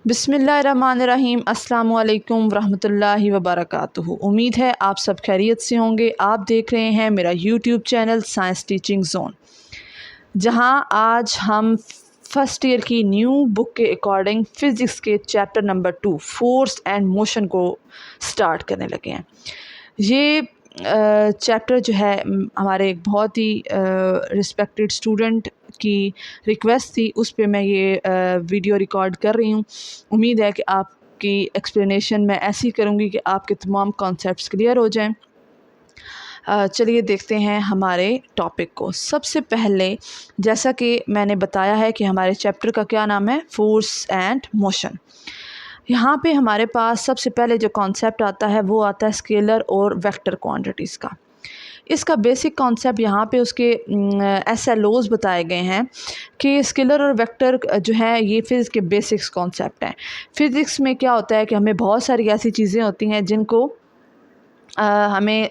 बिस्मिल्लाहिर्रहमानिर्रहीम। अस्सलाम वालेकुम रहमतुल्लाहि व बरकातुहू। उम्मीद है आप सब खैरियत से होंगे। आप देख रहे हैं मेरा YouTube channel science teaching zone, जहां आज हम फर्स्ट ईयर की न्यू बुक के अकॉर्डिंग फ़िज़िक्स के chapter number 2 force and motion को स्टार्ट करने लगे हैं। ये चैप्टर जो है हमारे एक बहुत ही रिस्पेक्टेड स्टूडेंट की रिक्वेस्ट थी, उस पे मैं ये वीडियो रिकॉर्ड कर रही हूँ। उम्मीद है कि आपकी एक्सप्लेनेशन मैं ऐसी करूँगी कि आपके तमाम कॉन्सेप्ट्स क्लियर हो जाएं। चलिए देखते हैं हमारे टॉपिक को। सबसे पहले जैसा कि मैंने बताया है कि हमारे चैप्टर का क्या नाम है, फोर्स एंड मोशन। यहाँ पे हमारे पास सबसे पहले जो कॉन्सेप्ट आता है वो आता है स्केलर और वेक्टर क्वांटिटीज़ का। इसका बेसिक कॉन्सेप्ट यहाँ पे उसके SLOs बताए गए हैं कि स्केलर और वेक्टर जो है ये फ़िज़िक्स के बेसिक्स कॉन्सेप्ट हैं। फ़िज़िक्स में क्या होता है कि हमें बहुत सारी ऐसी चीज़ें होती हैं जिनको हमें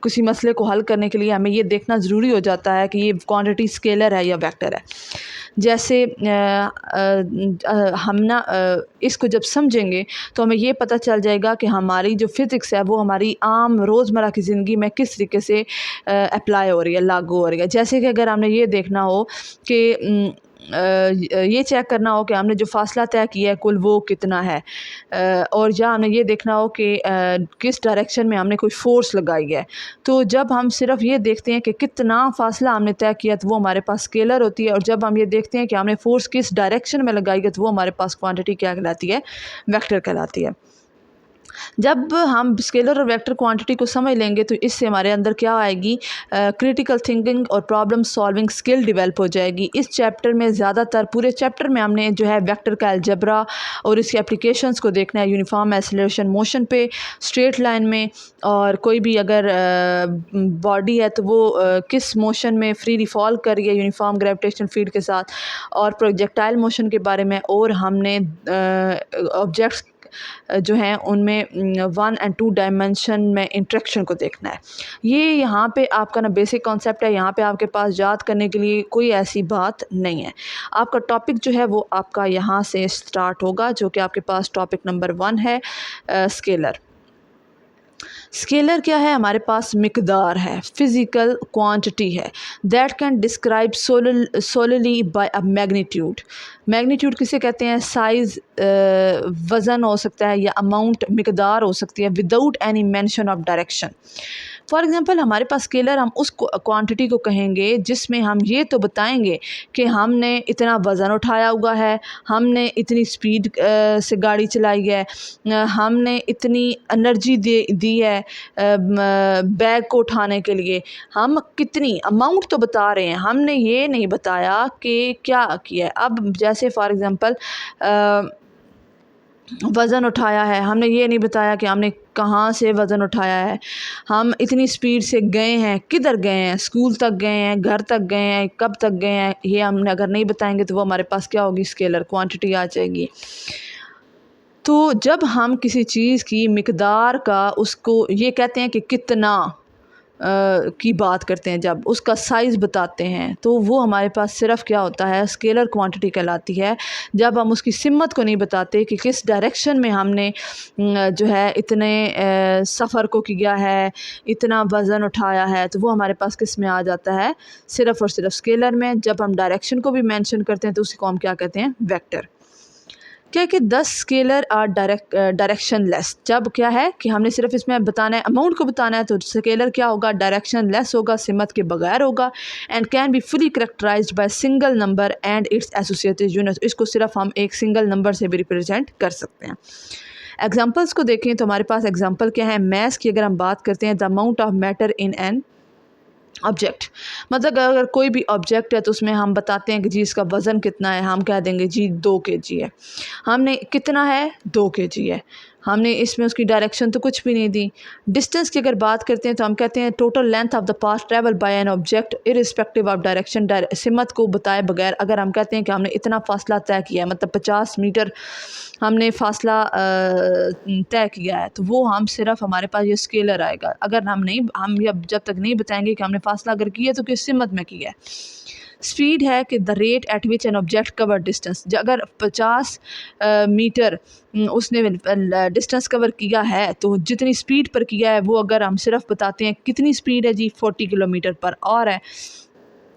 किसी मसले को हल करने के लिए हमें ये देखना ज़रूरी हो जाता है कि ये क्वांटिटी स्केलर है या वेक्टर है। जैसे हम ना इसको जब समझेंगे तो हमें ये पता चल जाएगा कि हमारी जो फ़िज़िक्स है वो हमारी आम रोज़मर्रा की ज़िंदगी में किस तरीके से अप्लाई हो रही है, लागू हो रही है। जैसे कि अगर हमने ये देखना हो कि ये चेक करना हो कि हमने जो फ़ासला तय किया है कुल वो कितना है, और या हमें ये देखना हो कि किस डायरेक्शन में हमने कोई फ़ोर्स लगाई है। तो जब हम सिर्फ ये देखते हैं कि कितना फ़ासला हमने तय किया तो वो हमारे पास स्केलर होती है, और जब हम ये देखते हैं कि हमने फ़ोर्स किस डायरेक्शन में लगाई है तो वो हमारे पास क्वांटिटी क्या कहलाती है, वेक्टर कहलाती है। जब हम स्केलर और वेक्टर क्वांटिटी को समझ लेंगे तो इससे हमारे अंदर क्या आएगी, क्रिटिकल थिंकिंग और प्रॉब्लम सॉल्विंग स्किल डेवलप हो जाएगी। इस चैप्टर में ज़्यादातर पूरे चैप्टर में हमने जो है वेक्टर का अलजेब्रा और इसकी एप्लीकेशंस को देखना है, यूनिफॉर्म एक्सेलरेशन मोशन पे, स्ट्रेट लाइन में, और कोई भी अगर बॉडी है तो वो किस मोशन में फ्रीली फॉल कर रही है यूनिफॉर्म ग्रेविटेशनल फील्ड के साथ, और प्रोजेक्टाइल मोशन के बारे में, और हमने ऑब्जेक्ट्स जो हैं उनमें 1 और 2 डायमेंशन में इंटरेक्शन को देखना है। ये यहाँ पे आपका ना बेसिक कॉन्सेप्ट है। यहाँ पे आपके पास याद करने के लिए कोई ऐसी बात नहीं है। आपका टॉपिक जो है वो आपका यहाँ से स्टार्ट होगा, जो कि आपके पास टॉपिक नंबर 1 है, स्केलर। स्केलर क्या है, हमारे पास मिकदार है, फिज़िकल क्वांटिटी है, that can describe solely by a magnitude. Magnitude किसे कहते हैं, साइज़, वज़न हो सकता है, या अमाउंट, मिकदार हो सकती है, without any mention of direction. For example हमारे पास स्केलर हम उस क्वांटिटी को कहेंगे जिसमें हम ये तो बताएंगे कि हमने इतना वज़न उठाया हुआ है, हमने इतनी स्पीड से गाड़ी चलाई है, हमने इतनी एनर्जी दी है बैग को उठाने के लिए। हम कितनी अमाउंट तो बता रहे हैं, हमने ये नहीं बताया कि क्या किया है। अब जैसे फॉर एग्ज़ाम्पल वज़न उठाया है, हमने ये नहीं बताया कि हमने कहाँ से वज़न उठाया है, हम इतनी स्पीड से गए हैं, किधर गए हैं, स्कूल तक गए हैं, घर तक गए हैं, कब तक गए हैं, ये हमने अगर नहीं बताएंगे तो वो हमारे पास क्या होगी, स्केलर क्वांटिटी आ जाएगी। तो जब हम किसी चीज़ की मिकदार का उसको ये कहते हैं कि कितना की बात करते हैं, जब उसका साइज़ बताते हैं तो वो हमारे पास सिर्फ क्या होता है, स्केलर क्वांटिटी कहलाती है। जब हम उसकी सिमत को नहीं बताते कि किस डायरेक्शन में हमने जो है इतने सफ़र को किया है, इतना वज़न उठाया है, तो वो हमारे पास किस में आ जाता है, सिर्फ़ और सिर्फ स्केलर में। जब हम डायरेक्शन को भी मेंशन करते हैं तो उसको हम क्या कहते हैं, वेक्टर। क्या कि 10 स्केलर आर डायरेक्शन लेस। जब क्या है कि हमने सिर्फ इसमें बताना है, अमाउंट को बताना है, तो स्केलर क्या होगा, डायरेक्शन लेस होगा, सिमत के बगैर होगा, and can be fully characterised by single number and it's associated unit. इसको सिर्फ हम एक सिंगल नंबर से भी रिप्रेजेंट कर सकते हैं। एग्जाम्पल्स को देखें तो हमारे पास एग्जाम्पल क्या है, मैथ की अगर हम बात करते हैं, the amount of matter in an object. मतलब अगर कोई भी ऑब्जेक्ट है तो उसमें हम बताते हैं कि जी इसका वज़न कितना है, हम कह देंगे जी 2 kg है। हमने कितना है, 2 kg है, हमने इसमें उसकी डायरेक्शन तो कुछ भी नहीं दी। डिस्टेंस की अगर बात करते हैं तो हम कहते हैं total length of the path travel by an object irrespective of direction. सिमत को बताए बगैर अगर हम कहते हैं कि हमने इतना फ़ासला तय किया है, मतलब 50 मीटर हमने फ़ासला तय किया है, तो वो हम सिर्फ हमारे पास ये स्केलर आएगा। अगर हम जब तक नहीं बताएंगे कि हमने फ़ासला अगर किया तो किस सिमत में किया है। स्पीड है कि the rate at which an object cover distance, अगर 50 मीटर उसने डिस्टेंस कवर किया है तो जितनी स्पीड पर किया है वो अगर हम सिर्फ बताते हैं कितनी स्पीड है जी 40 किलोमीटर पर आवर है,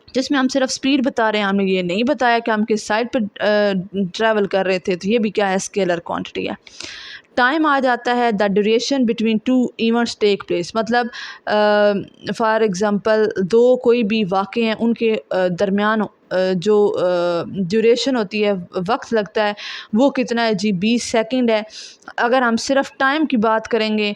जिसमें हम सिर्फ स्पीड बता रहे हैं, हमने ये नहीं बताया कि हम किस साइड पर ट्रैवल कर रहे थे, तो ये भी क्या है, स्केलर क्वांटिटी है। टाइम आ जाता है the duration between two events take place, मतलब फॉर एग्ज़ाम्पल दो कोई भी वाक़े हैं उनके दरमियान जो ड्यूरेशन होती है, वक्त लगता है, वो कितना है जी 20 सेकंड है। अगर हम सिर्फ टाइम की बात करेंगे,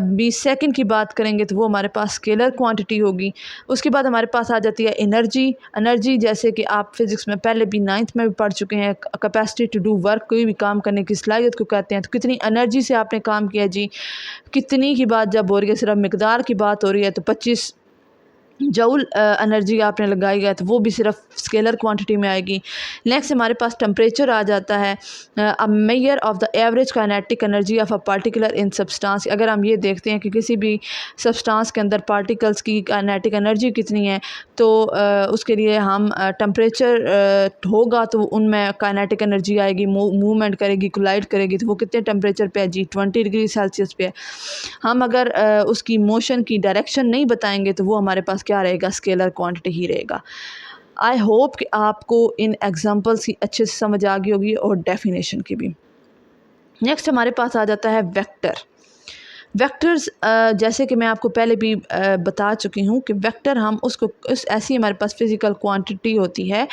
20 सेकंड की बात करेंगे, तो वो हमारे पास स्केलर क्वांटिटी होगी। उसके बाद हमारे पास आ जाती है एनर्जी। एनर्जी जैसे कि आप फिज़िक्स में पहले भी 9th में भी पढ़ चुके हैं, कैपेसिटी टू डू वर्क, कोई भी काम करने की सलाहियत को कहते हैं। तो कितनी एनर्जी से आपने काम किया जी, कितनी की बात जब हो रही है, सिर्फ मिकदार की बात हो रही है, तो 25 जूल एनर्जी आपने लगाई है, तो वो भी सिर्फ स्केलर क्वांटिटी में आएगी। नेक्स्ट हमारे पास टेम्परेचर आ जाता है, a measure of the average kinetic energy of a particular in substance. अगर हम ये देखते हैं कि किसी भी सब्सटेंस के अंदर पार्टिकल्स की काइनेटिक एनर्जी कितनी है, तो उसके लिए हम टेम्परेचर होगा तो उनमें काइनेटिक एनर्जी आएगी, मूवमेंट करेगी, कोलाइड करेगी, तो वो कितने टेम्परेचर पे है जी 20 डिग्री सेल्सियस पे है। हम अगर उसकी मोशन की डायरेक्शन नहीं बताएंगे तो वो हमारे पास क्या रहेगा, स्केलर क्वांटिटी ही रहेगा। आई होप कि आपको इन एग्जांपल्स की अच्छे से समझ आ गई होगी और डेफिनेशन की भी। नेक्स्ट हमारे पास आ जाता है वेक्टर। वेक्टर्स जैसे कि मैं आपको पहले भी बता चुकी हूँ कि वेक्टर हम उसको ऐसी हमारे पास फ़िज़िकल क्वांटिटी होती है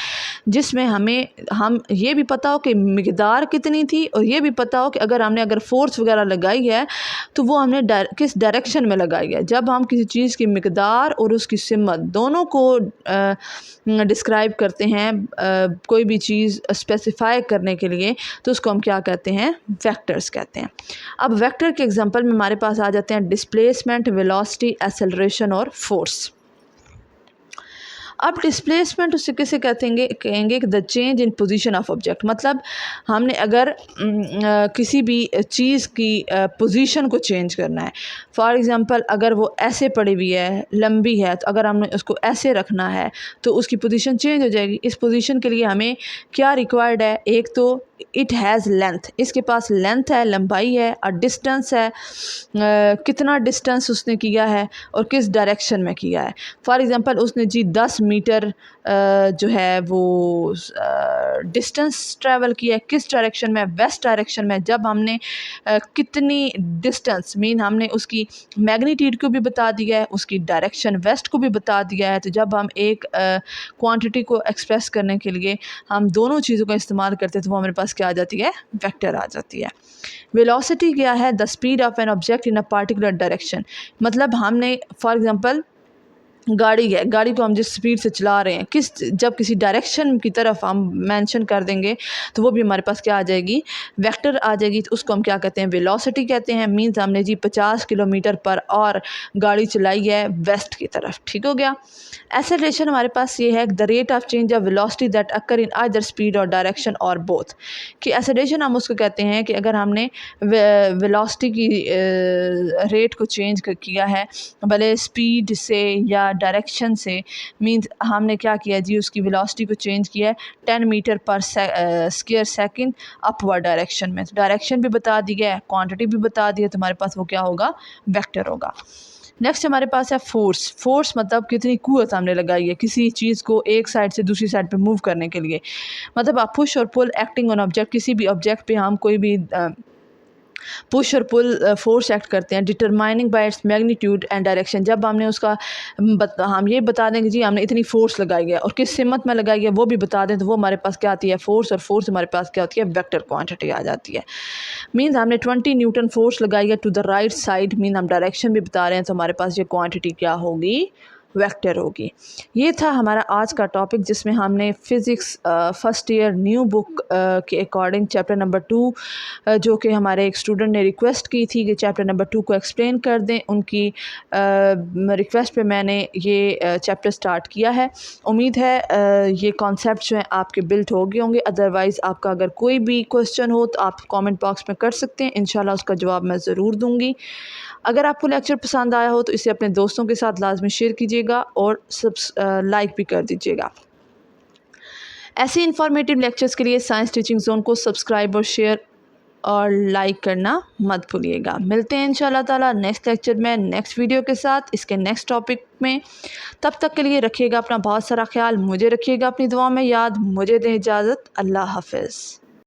जिसमें हम ये भी पता हो कि मिक़दार कितनी थी, और ये भी पता हो कि अगर फ़ोर्स वगैरह लगाई है तो वो हमने किस डायरेक्शन में लगाई है। जब हम किसी चीज़ की मिक़दार और उसकी सिमत दोनों को डिस्क्राइब करते हैं, कोई भी चीज़ स्पेसिफ़ाई करने के लिए, तो उसको हम क्या कहते हैं, वेक्टर्स कहते हैं। अब वेक्टर के एग्जांपल में हमारे पास आ जाते हैं डिस्प्लेसमेंट, वेलोसिटी, एक्सेलरेशन और फोर्स। अब डिस्प्लेसमेंट उससे किसे कहेंगे कि the change in position of object, मतलब हमने अगर किसी भी चीज़ की पोजीशन को चेंज करना है। फॉर एग्जांपल अगर वो ऐसे पड़ी हुई है, लंबी है, तो अगर हमने उसको ऐसे रखना है तो उसकी पोजीशन चेंज हो जाएगी। इस पोजीशन के लिए हमें क्या रिक्वायर्ड है, एक तो इट हैज़ लेंथ, इसके पास लेंथ है, लंबाई है, और डिस्टेंस है, कितना डिस्टेंस उसने किया है और किस डायरेक्शन में किया है। फॉर एग्ज़ाम्पल उसने जी 10 मीटर जो है वो डिस्टेंस ट्रैवल किया है, किस डायरेक्शन में, वेस्ट डायरेक्शन में। जब हमने कितनी डिस्टेंस मीन हमने उसकी मैग्नीट्यूड को भी बता दिया है, उसकी डायरेक्शन वेस्ट को भी बता दिया है। तो जब हम एक क्वांटिटी को एक्सप्रेस करने के लिए हम दोनों चीज़ों का इस्तेमाल करते हैं तो वो हमारे पास क्या आ जाती है, वेक्टर आ जाती है। वेलोसिटी क्या है, the speed of an object in a particular direction, मतलब हमने फॉर एग्जांपल गाड़ी है, गाड़ी को हम जिस स्पीड से चला रहे हैं, जब किसी डायरेक्शन की तरफ हम मेंशन कर देंगे तो वो भी हमारे पास क्या आ जाएगी, वेक्टर आ जाएगी। तो उसको हम क्या कहते हैं, वेलोसिटी कहते हैं। मीन्स हमने जी 50 किलोमीटर पर आवर गाड़ी चलाई है वेस्ट की तरफ, ठीक हो गया। एक्सेलरेशन हमारे पास ये है, the rate of change of velocity that occur in either speed और डायरेक्शन और बोथ, कि एक्सेलरेशन हम उसको कहते हैं कि अगर हमने वेलोसिटी की रेट को चेंज किया है, भले स्पीड से या डायरेक्शन से, मींस हमने क्या किया जी, उसकी वेलोसिटी को चेंज किया है 10 मीटर पर स्क्वायर सेकंड अपवर्ड डायरेक्शन में। तो डायरेक्शन भी बता दिया है, क्वांटिटी भी बता दी है, तो हमारे पास वो क्या होगा, वेक्टर होगा। नेक्स्ट हमारे पास है फोर्स। फोर्स मतलब कितनी कुव्वत हमने लगाई है किसी चीज़ को एक साइड से दूसरी साइड पे मूव करने के लिए। मतलब आप पुश और पुल एक्टिंग ऑन ऑब्जेक्ट, किसी भी ऑब्जेक्ट पे हम कोई भी पुश और पुल फोर्स एक्ट करते हैं, determining bye its magnitude and direction. जब हमने उसका हम ये बता देंगे जी हमने इतनी फोर्स लगाई है और किस सिमत में लगाई है वो भी बता दें, तो वो हमारे पास क्या आती है, फोर्स। और फोर्स हमारे पास क्या होती है, वेक्टर क्वांटिटी आ जाती है। मीन्स हमने 20 न्यूटन फोर्स लगाई है to the right side, mean हम डायरेक्शन भी बता रहे हैं, तो हमारे पास ये क्वांटिटी क्या होगी, वेक्टर होगी। ये था हमारा आज का टॉपिक जिसमें हमने physics first year new book के अकॉर्डिंग चैप्टर नंबर 2, जो कि हमारे एक स्टूडेंट ने रिक्वेस्ट की थी कि चैप्टर नंबर 2 को एक्सप्लेन कर दें, उनकी रिक्वेस्ट पे मैंने ये चैप्टर स्टार्ट किया है। उम्मीद है ये कॉन्सेप्ट जो हैं आपके बिल्ट हो गए होंगे। अदरवाइज़ आपका अगर कोई भी क्वेश्चन हो तो आप कमेंट बॉक्स में कर सकते हैं, इंशाल्लाह उसका जवाब मैं ज़रूर दूँगी। अगर आपको लेक्चर पसंद आया हो तो इसे अपने दोस्तों के साथ लाजमी शेयर कीजिएगा और लाइक भी कर दीजिएगा। ऐसे इन्फॉर्मेटिव लेक्चर्स के लिए साइंस टीचिंग जोन को सब्सक्राइब और शेयर और लाइक करना मत भूलिएगा। मिलते हैं इंशाल्लाह ताला नेक्स्ट लेक्चर में नेक्स्ट वीडियो के साथ इसके नेक्स्ट टॉपिक में। तब तक के लिए रखिएगा अपना बहुत सारा ख्याल, मुझे रखिएगा अपनी दुआ में याद। मुझे दें इजाज़त। अल्लाह हाफ़िज़।